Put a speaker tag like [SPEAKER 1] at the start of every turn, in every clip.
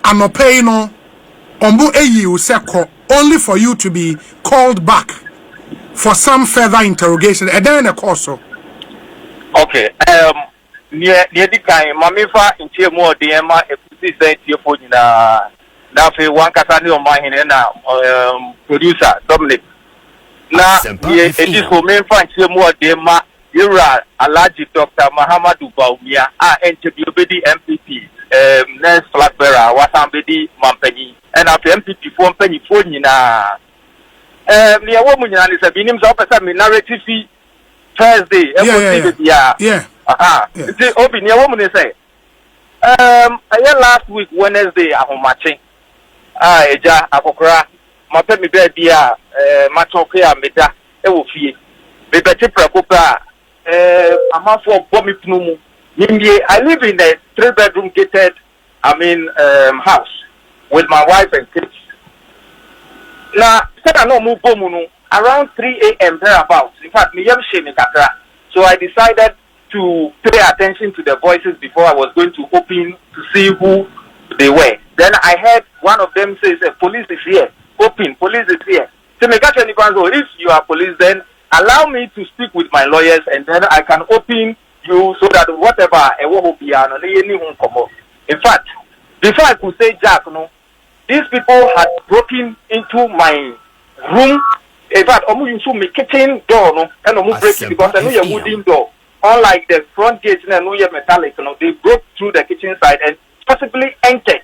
[SPEAKER 1] anope no ombu eyi useko only for you to be called back for some further interrogation. And then a course.
[SPEAKER 2] Okay. Near the kind, Mamifa in Tiamo, the Emma, a pussy said to your phone in a one Casani on my hand, producer, Dominic. Now, it is for me, Frank Tiamo, the Emma, Yura, Alaji Dr. Mahamadou Baumia, NTB MPP, Nurse Flatbearer, Wasambedi, Mampeni, and after MPP, 4 penny phone in a. Near woman is a binim officer narrative Thursday. Yeah. The open your woman say. Last week Wednesday I am matching. Eja akokra. My pemi be dia matoke ameda e wo fie. Me beti prakopa amafo bomi pnumu. I live in a 3-bedroom gated house with my wife and kids. Now, I no move around 3 a.m. thereabouts. In fact, so I decided to pay attention to the voices before I was going to open to see who they were. Then I heard one of them say, police is here. Open, police is here. So if you are police, then allow me to speak with my lawyers and then I can open you so that whatever will be. In fact, before I could say Jack, these people had broken into my room. In fact, my kitchen door, and breaking because I know your wooden door. Unlike the front gate, I know your metallic. They broke through the kitchen side and possibly entered,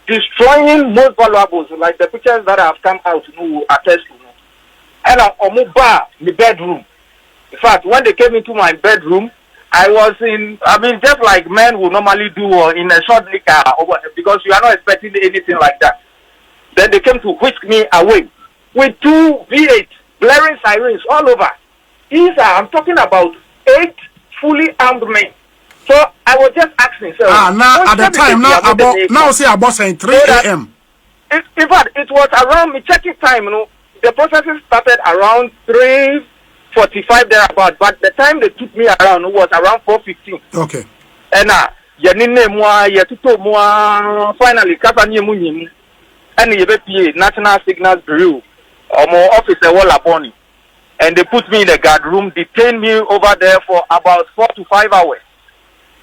[SPEAKER 2] destroying most valuables, like the pictures that have come out. Attest to. And I'm bar the bedroom. In fact, when they came into my bedroom, I was just like men would normally do in a short liquor, because you are not expecting anything like that. Then they came to whisk me away with 2 V8 blaring sirens all over. I'm talking about 8 fully armed men. So I was just asking. So
[SPEAKER 1] now at the time, now say about saying 3 a.m.
[SPEAKER 2] In fact, it was around me checking time. The processes started around 3:45 thereabout, but the time they took me around was around 4:15.
[SPEAKER 1] Okay.
[SPEAKER 2] And finally, and the National Signals Bureau, more officer Wallaboni, and they put me in the guard room, detained me over there for about 4 to 5 hours.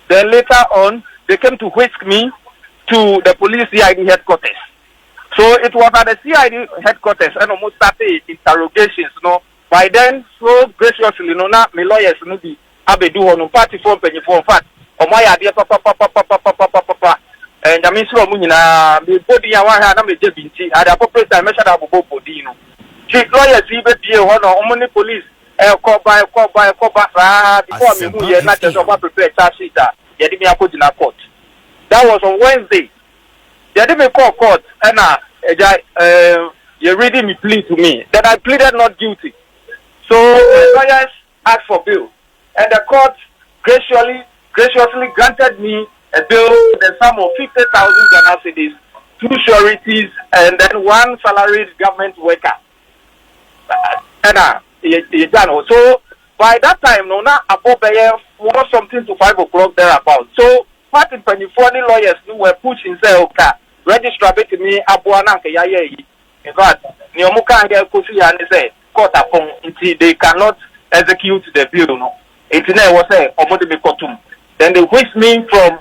[SPEAKER 2] Then later on, they came to whisk me to the police CID headquarters. So it was at the CID headquarters and almost started interrogations. By then, so graciously, not my lawyers, no be abedu on party form, penny form, fat, or my idea, papa. And I mean, so Munina, the body I want to have a jebinti at the appropriate time, measured up both body. Chief lawyers, even be one or only police, call by, before me, who are not just over prepared charge sheet, getting me a put in a court. That was on Wednesday. They didn't call court, and you're reading me plea to me that I pleaded not guilty. So the lawyers asked for bail, and the court graciously granted me a bill with a sum of 50,000 Ghana cedis, 2 sureties, and then 1 salaried government worker. So by that time, above was something to 5 o'clock thereabout. So party 24 lawyers were pushing say, okay, register to me abuana ke yaye. In fact, Niomuka and Kosi and say court upon until they cannot execute the bill. It was a then they whisked me from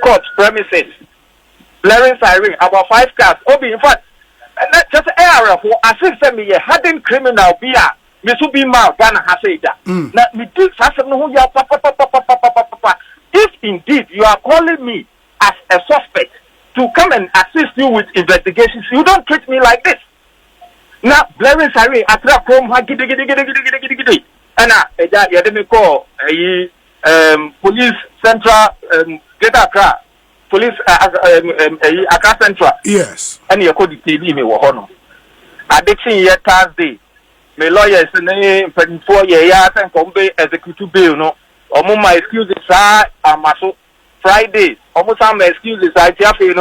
[SPEAKER 2] court premises, blaring siren, about 5 cars. In fact, just area for assist me a hardened criminal be a Misubi Ma Ghana has said that. Now me do who ya papa. If indeed you are calling me as a suspect to come and assist you with investigations, you don't treat me like this. Now blaring siren attract home gidi. And me call police central Greater Accra. Police Accra Central.
[SPEAKER 1] Yes.
[SPEAKER 2] And you call the TV me wohono. Addiction here Thursday. My lawyers in 24 years and come executive bail no. Almost my excuses are amaso Friday. Almost some excuses I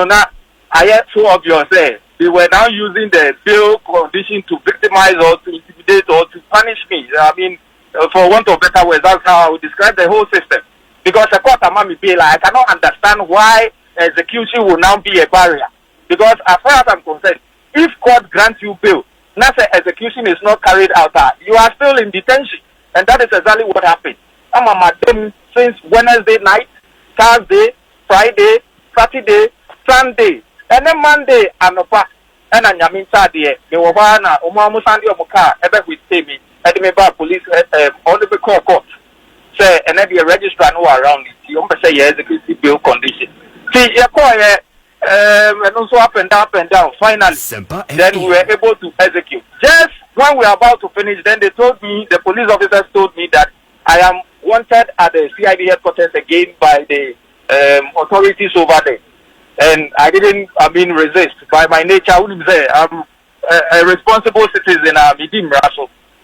[SPEAKER 2] na. I so obvious they were now using the bail condition to victimize or to intimidate or to punish me. I mean, for want of better words, that's how I would describe the whole system. Because the court among me bail, I cannot understand why execution will now be a barrier. Because as far as I'm concerned, if court grants you bail, now the execution is not carried out, you are still in detention. And that is exactly what happened. I'm a madam since Wednesday night, Thursday, Friday, Saturday, Sunday, and then Monday, and a Yamin Saturday, the Wabana, Omamu Sandy Omoka, ever with me, and the Meba police on the court. Say, and then the registrar no around it. You say, yes, the bail condition. See, you call and also up and down. Finally, then we were able to execute. Just when we were about to finish, then they told me, the police officers told me that I am wanted at the CID headquarters again by the authorities over there. And I didn't, resist. By my nature, I wouldn't say I'm a responsible citizen.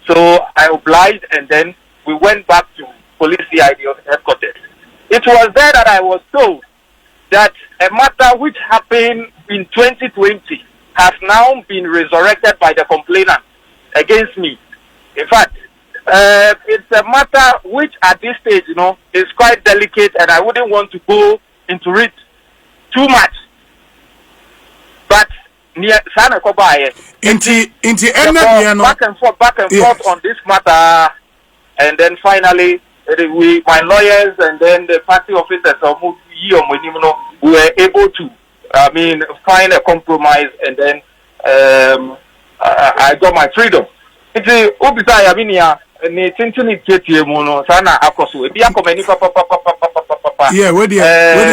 [SPEAKER 2] So I obliged, and then we went back to police CID headquarters. It was there that I was told that a matter which happened in 2020 has now been resurrected by the complainant against me. In fact, it's a matter which at this stage, is quite delicate, and I wouldn't want to go into it too much. But back and forth on this matter, and then finally, my lawyers and then the party officers we were able to, find a compromise, and then I got my freedom.
[SPEAKER 1] Yeah, where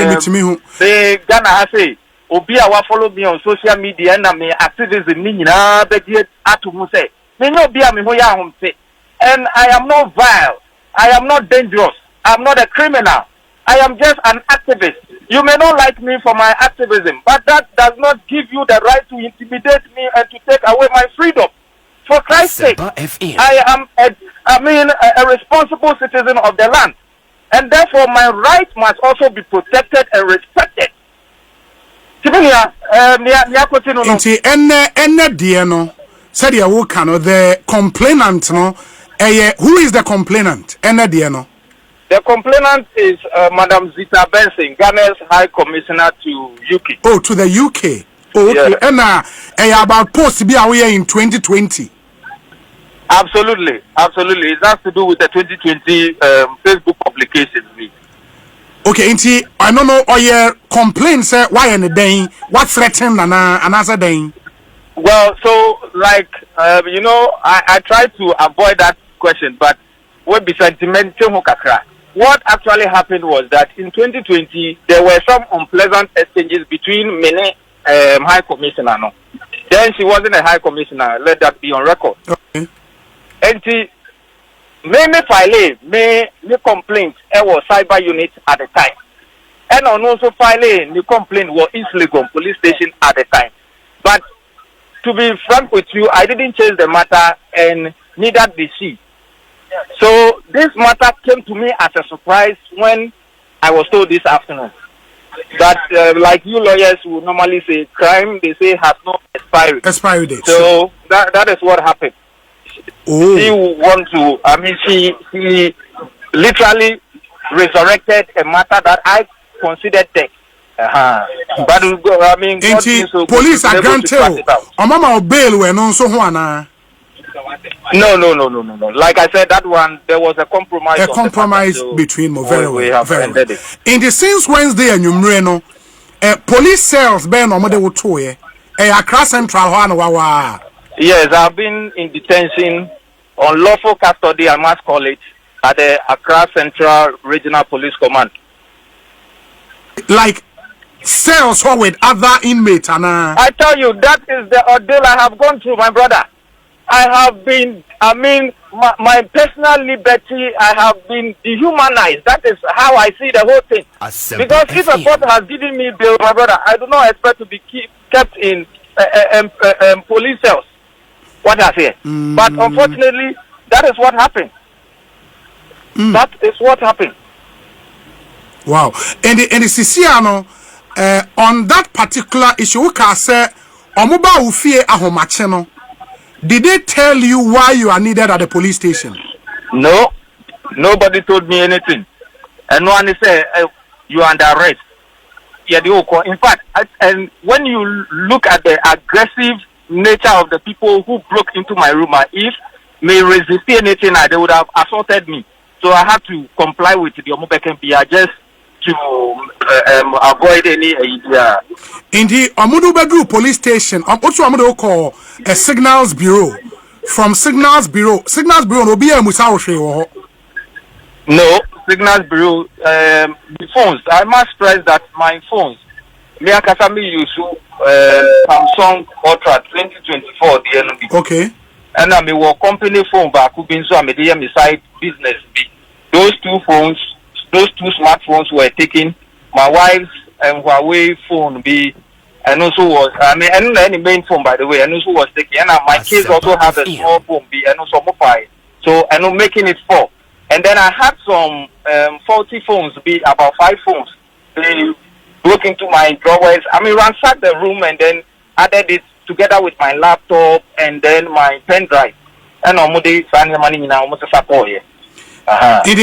[SPEAKER 1] meet me?
[SPEAKER 2] They Ghana say, Obia follow me on social media and me activism nina beget atumu say. Me no bia me ho ya hom say. And I am not vile. I am not dangerous. I am not a criminal. I am just an activist. You may not like me for my activism, but that does not give you the right to intimidate me and to take away my freedom. For Christ's sake, I am a responsible citizen of the land, and therefore my rights must also be protected and respected.
[SPEAKER 1] The complainant, who is the complainant?
[SPEAKER 2] The complainant is Madam Zita Benson, Ghana's High Commissioner to UK.
[SPEAKER 1] Oh, to the UK. Oh, okay. And about post to be away in 2020.
[SPEAKER 2] Absolutely. It has to do with the 2020 Facebook publications.
[SPEAKER 1] Okay, I don't know. Or your complaints, why any day? What threatened another day?
[SPEAKER 2] Well, so I try to avoid that question, but what be sentimental? What actually happened was that in 2020 there were some unpleasant exchanges between Mene High Commissioner. No, then she wasn't a High Commissioner. Let that be on record.
[SPEAKER 1] Okay.
[SPEAKER 2] And she me complaint was cyber unit at the time, and also filing the complaint was East Legon police station at the time. But to be frank with you, I didn't change the matter, and neither did she. So this matter came to me as a surprise when I was told this afternoon that, like you lawyers would normally say, crime they say has no expiry
[SPEAKER 1] date.
[SPEAKER 2] So that is what happened.
[SPEAKER 1] Oh.
[SPEAKER 2] She literally resurrected a matter that I considered dead. But
[SPEAKER 1] police are granted. Mama bail when also one.
[SPEAKER 2] No. Like I said, that one there was a compromise.
[SPEAKER 1] A compromise between very well. In the since Wednesday and Umreno, police cells Ben Omode Wotoye, Accra Central Wawa.
[SPEAKER 2] Yes, I've been in detention on lawful custody, I must call it, at the Accra Central Regional Police Command.
[SPEAKER 1] Like cells with other inmates, and
[SPEAKER 2] I tell you, that is the ordeal I have gone through, my brother. I have been, my personal liberty, I have been dehumanized. That is how I see the whole thing. Because if a court has given me bail, my brother, I do not expect to be kept in police cells. What I say. But unfortunately, that is what happened. That is what happened.
[SPEAKER 1] Wow. And the Siciano, on that particular issue, Omuba Ufie Ahomacheno, did they tell you why you are needed at the police station?
[SPEAKER 2] No. Nobody told me anything. And no one said, you are under arrest. yeah, in fact, and when you look at the aggressive nature of the people who broke into my room, if may resist anything, they would have assaulted me. So I had to comply with the Omubeken PR just to avoid any idea.
[SPEAKER 1] In the Amudu Bedru police station, also Amudu call a signals bureau. From signals bureau no be a musawoshe.
[SPEAKER 2] No, signals bureau, the phones. I must stress that my phones, me akasami use Samsung Ultra 2024 DNB.
[SPEAKER 1] Okay.
[SPEAKER 2] And I mean, what company phone back could be so I made my side business be. Those two smartphones were taken. My wife's and Huawei phone be, and also was and any main phone by the way, and also was taken. And my kids also have a small phone be, and also mobile. So and I'm making it 4. And then I had some faulty phones be about 5 phones. They broke into my drawers. I mean, ransacked the room and then added it together with my laptop and then my pen drive. And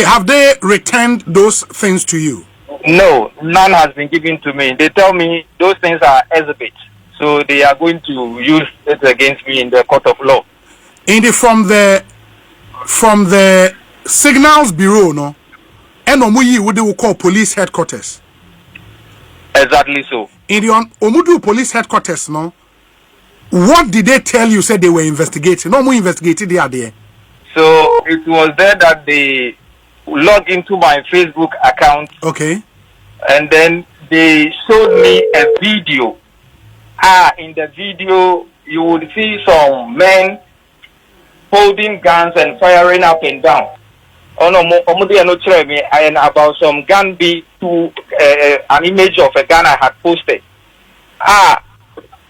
[SPEAKER 1] have they returned those things to you?
[SPEAKER 2] No, none has been given to me. They tell me those things are exhibits, so they are going to use it against me in the court of law.
[SPEAKER 1] From the signals bureau, no, and what they will call police headquarters.
[SPEAKER 2] Exactly so.
[SPEAKER 1] In the Omudu police headquarters, no. What did they tell you? Said they were investigating. No more investigating. They are there.
[SPEAKER 2] So it was there that they logged into my Facebook account.
[SPEAKER 1] Okay.
[SPEAKER 2] And then they showed me a video. In the video you would see some men holding guns and firing up and down. And about some gun be to an image of a gun I had posted.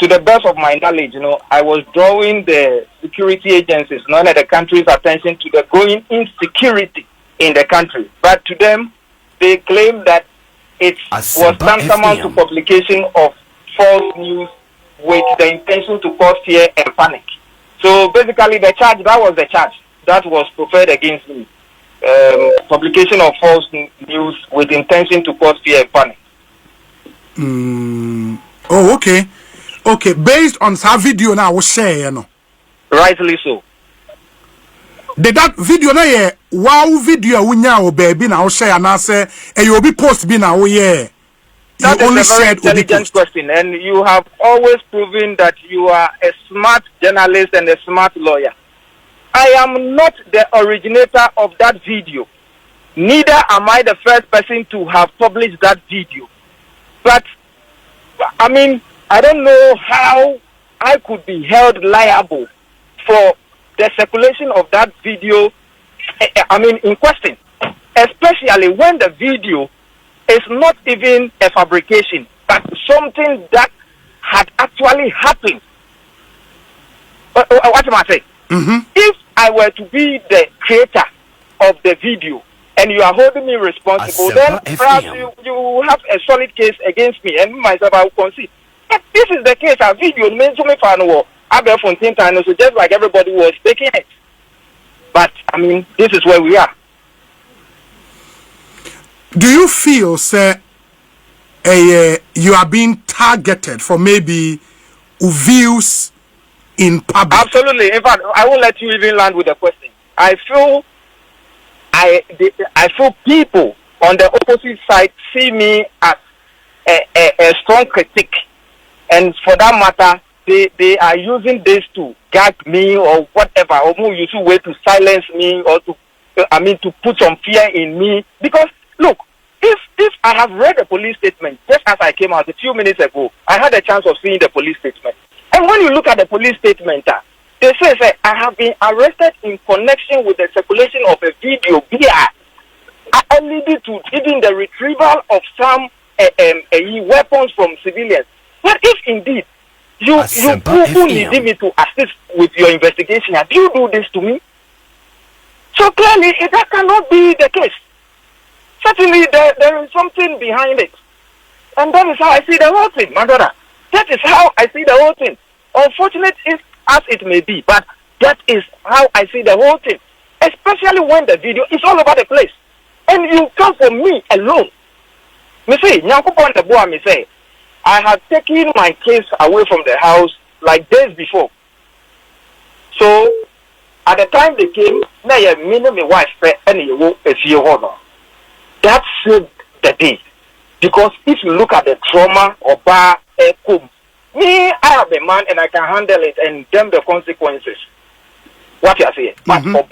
[SPEAKER 2] To the best of my knowledge, I was drawing the security agencies, none of the country's attention to the growing insecurity in the country. But to them, they claim that it was tantamount to publication of false news with the intention to cause fear and panic. So basically, that was the charge that was preferred against me. Publication of false news with intention to cause fear and panic.
[SPEAKER 1] Oh, okay. Okay, based on that video now, we share,
[SPEAKER 2] Rightly so.
[SPEAKER 1] Did that video na wow video wunya o baby na share and say you be post be now yeah.
[SPEAKER 2] That is a very intelligent question, and you have always proven that you are a smart journalist and a smart lawyer. I am not the originator of that video. Neither am I the first person to have published that video. But I mean, I don't know how I could be held liable for the circulation of that video, in question, especially when the video is not even a fabrication, but something that had actually happened. What am I saying? If I were to be the creator of the video and you are holding me responsible, then perhaps you have a solid case against me, and myself I will concede. If this is the case, a video means to me so just like everybody was taking it. But I mean, this is where we are.
[SPEAKER 1] Do you feel, sir, you are being targeted for maybe views in public?
[SPEAKER 2] Absolutely. In fact, I won't let you even land with the question. I feel people on the opposite side see me as a strong critic. And for that matter, they are using this to gag me or whatever, or more useful way to silence me or to put some fear in me. Because look, if I have read the police statement just as I came out a few minutes ago, I had a chance of seeing the police statement. And when you look at the police statement, they say I have been arrested in connection with the circulation of a video leading to even the retrieval of some weapons from civilians. But if indeed you need me to assist with your investigation, do you do this to me? So clearly, that cannot be the case. Certainly, there is something behind it. And that is how I see the whole thing, my brother. That is how I see the whole thing. Unfortunate as it may be, but that is how I see the whole thing. Especially when the video is all over the place. And you come for me alone. Me say, Nyankopon the boy me say, I had taken my kids away from the house like days before. So at the time they came, na ya me and my wife and you go a few honor. That saved the day. Because if you look at the trauma or bar me, I have a man and I can handle it and them the consequences. What you are saying? But for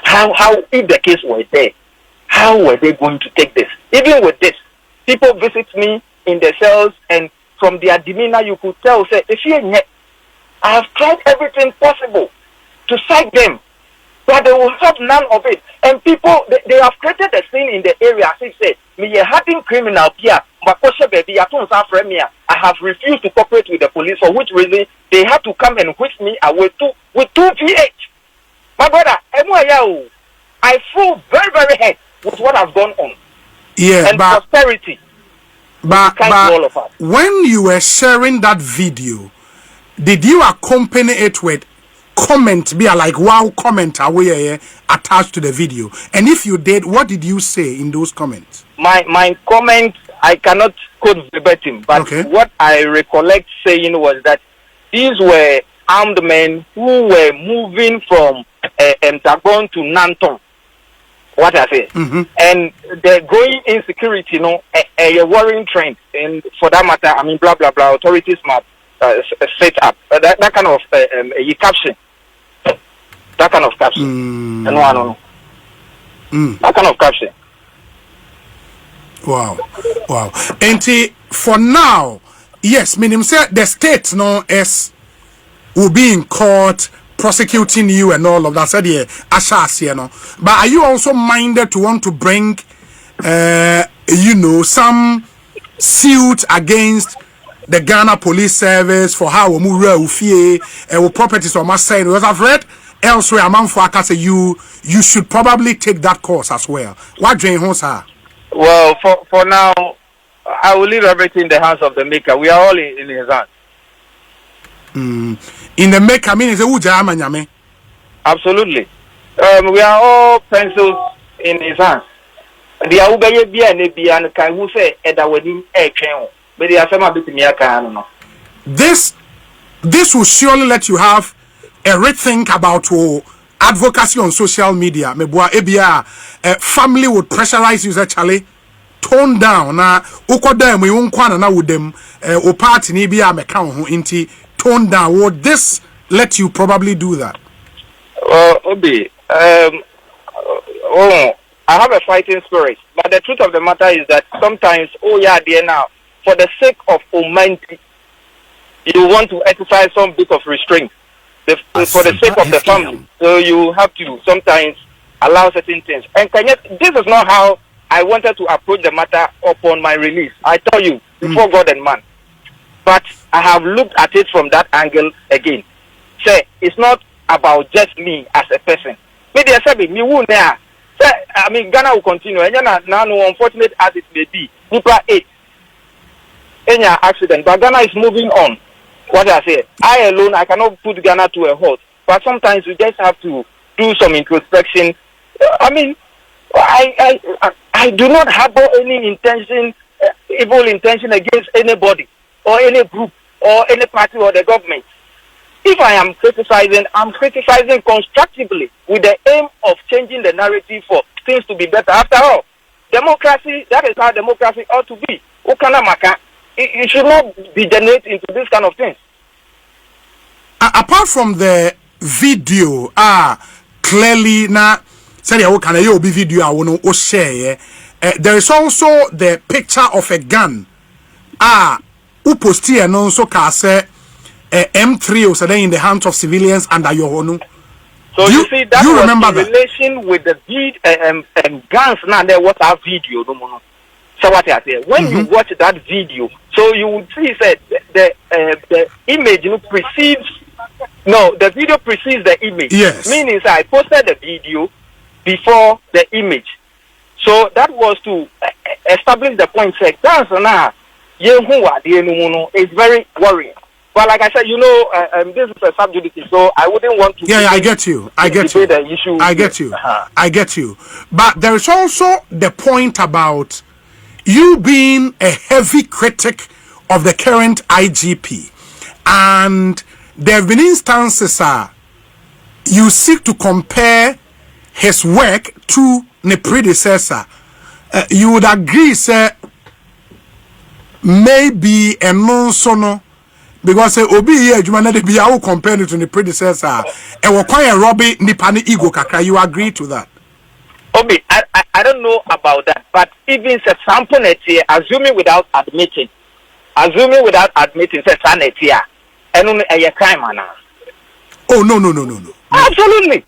[SPEAKER 2] how if the case were there, how were they going to take this? Even with this, people visit me in the cells and from their demeanor you could tell, say, if you I have tried everything possible to cite them, but they will have none of it. And people, they have created a scene in the area, as they say, me a hardened criminal here, baby, I have refused to cooperate with the police, for which reason they had to come and whisk me away with 2 PH. My brother, I feel very, very hurt with what has gone on.
[SPEAKER 1] Yeah,
[SPEAKER 2] and
[SPEAKER 1] but
[SPEAKER 2] prosperity.
[SPEAKER 1] But when you were sharing that video, did you accompany it with comment, be like wow comment away attached to the video? And if you did, what did you say in those comments? My comment, I cannot quote verbatim, but what I recollect saying was that these were armed men who were moving from Mtagon to Nanton. What I say, and the growing insecurity, you know, a worrying trend, and for that matter, I mean, blah blah blah. Authorities must set up that kind of a caption, that kind of caption. No, I don't know. That kind of caption. Wow. And for now, yes, meaning say the state no is will be in court prosecuting you and all of that. Said yeah, Asha, no. But are you also minded to want to bring, some suit against the Ghana Police Service for how we move properties on my side? Because I've read elsewhere among Faka say you should probably take that course as well. What do you think, sir?
[SPEAKER 2] Well, for now, I will leave everything in the hands of the Maker. We are all in his hands.
[SPEAKER 1] In the Maker, I mean, is a
[SPEAKER 2] absolutely. We are all pencils in his hands. The Aubaya Bia Nebia and can who say Eda wedding a channel, but they are some bit me.
[SPEAKER 1] This will surely let you have a rethink about advocacy on social media. Mebua ebia family would pressurize you actually tone down na ukodem we unkwana na wudem o party ni bia meka ho inti tone down. Would this let you probably do that?
[SPEAKER 2] Obi, I have a fighting spirit, but the truth of the matter is that sometimes, dear now, for the sake of humanity, you want to exercise some bit of restraint for the sake of the family. So you have to sometimes allow certain things. And this is not how I wanted to approach the matter upon my release. I tell you, before God and man. But I have looked at it from that angle again. Say, it's not about just me as a person. Maybe I said, I mean, Ghana will continue. And now, unfortunate as it may be, Nipa 8. Any accident, but Ghana is moving on. What I say, I alone, I cannot put Ghana to a halt. But sometimes we just have to do some introspection. I mean, I do not harbor any intention, evil intention against anybody or any group or any party or the government. If I am criticizing, I'm criticizing constructively with the aim of changing the narrative for things to be better. After all, democracy, that is how democracy ought to be. It should not degenerate into this kind of things.
[SPEAKER 1] Apart from the video, clearly now, video I want to share. There is also the picture of a gun. Uposti and also kase M3 was in the hands of civilians under your honor.
[SPEAKER 2] So you see that you was remember in relation with the guns. Now there was a video. So what I say, when you watch that video, so you would see that the image precedes. No, the video precedes the image.
[SPEAKER 1] Yes.
[SPEAKER 2] Meaning I posted the video before the image. So that was to establish the point. That's now. It's very worrying. But like I said, this is a subjugity, so I wouldn't want to.
[SPEAKER 1] Yeah, I get you. I get you.
[SPEAKER 2] The issue
[SPEAKER 1] I get you. I get you. But there is also the point about, you being a heavy critic of the current IGP, and there have been instances you seek to compare his work to the predecessor, you would agree, sir, maybe a non-sono, because obi here you man be I will compare it to the predecessor and we quite a Robbie Nipani ego kakra. You agree to that?
[SPEAKER 2] Obi, I don't know about that, but even say sample net here, assuming without admitting say sanity here, and only a crime now.
[SPEAKER 1] Oh no.
[SPEAKER 2] Absolutely.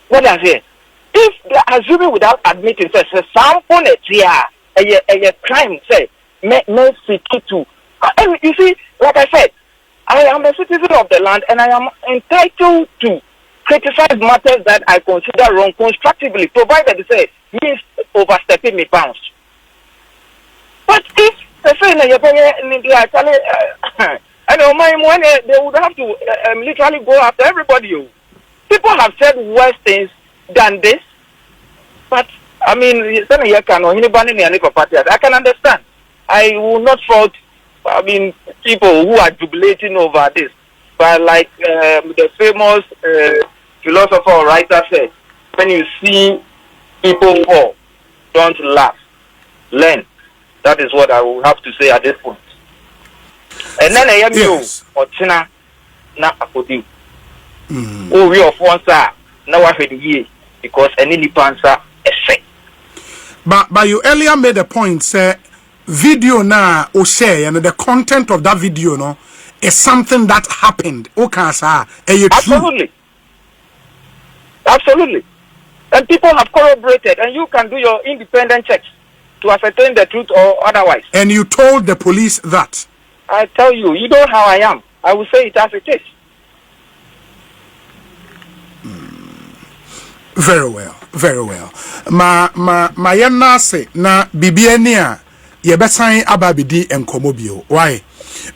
[SPEAKER 2] What I say? If they are assuming without admitting say sample net here, a crime say may seek to. And you see, like I said, I am a citizen of the land and I am entitled to criticize matters that I consider wrong constructively, provided they say he is overstepping my bounds. But if they say I know they would have to literally go after everybody. People have said worse things than this, but I mean, I can understand. I will not fault. I mean, people who are jubilating over this, but like the famous philosopher or writer said, when you see people fall, don't laugh, learn. That is what I will have to say at this point. And then I am you or China, not Apodi. Oh, we of one sir, now I heard ye because any nipansa is fake.
[SPEAKER 1] But you earlier made a point, sir. Video na o share and the content of that video no is something that happened. Okay, sir.
[SPEAKER 2] Absolutely. And people have corroborated, and you can do your independent checks to ascertain the truth or otherwise.
[SPEAKER 1] And you told the police that?
[SPEAKER 2] I tell you, you know how I am. I will say it as it is.
[SPEAKER 1] Very well. Ma yana se na bibiania ye besan ababidi enkomobio. Why?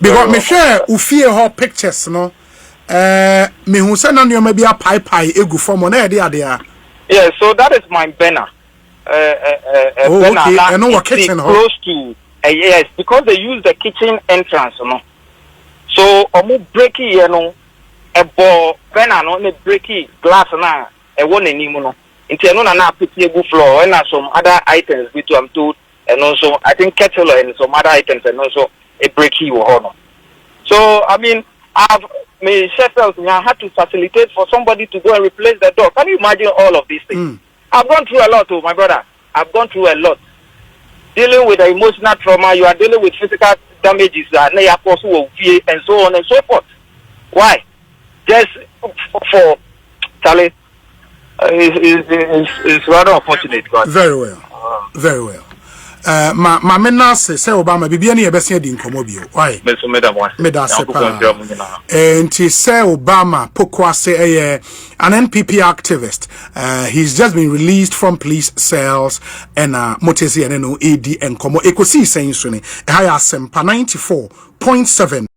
[SPEAKER 1] Because me share ufie ho pictures no me hu se na nneoma bia pai egu form na ede ade a.
[SPEAKER 2] Yeah, so that is my banner. Banner
[SPEAKER 1] okay. And no kitchen
[SPEAKER 2] close to yes, because they use the kitchen entrance no. So omo breaky you know a ball banner no me breaky glass na e won anim no. Nti no na put egu floor and some other items which I'm told. And also, I think kettle and some other items, and also a breaky or so, I mean, I've made Sheffield, I had to facilitate for somebody to go and replace the door. Can you imagine all of these things? I've gone through a lot, my brother. I've gone through a lot. Dealing with the emotional trauma, you are dealing with physical damages, and so on and so forth. Why? Just for Charlie, it's rather unfortunate. God.
[SPEAKER 1] Very well. Ma mena se Obama bibia ne yebese di nkomobio why meda se pa enti se Obama Pokuase an NPP activist. He's just been released from police cells and motesi and no AD nkomo ekosi saying so ne Asempa 94.7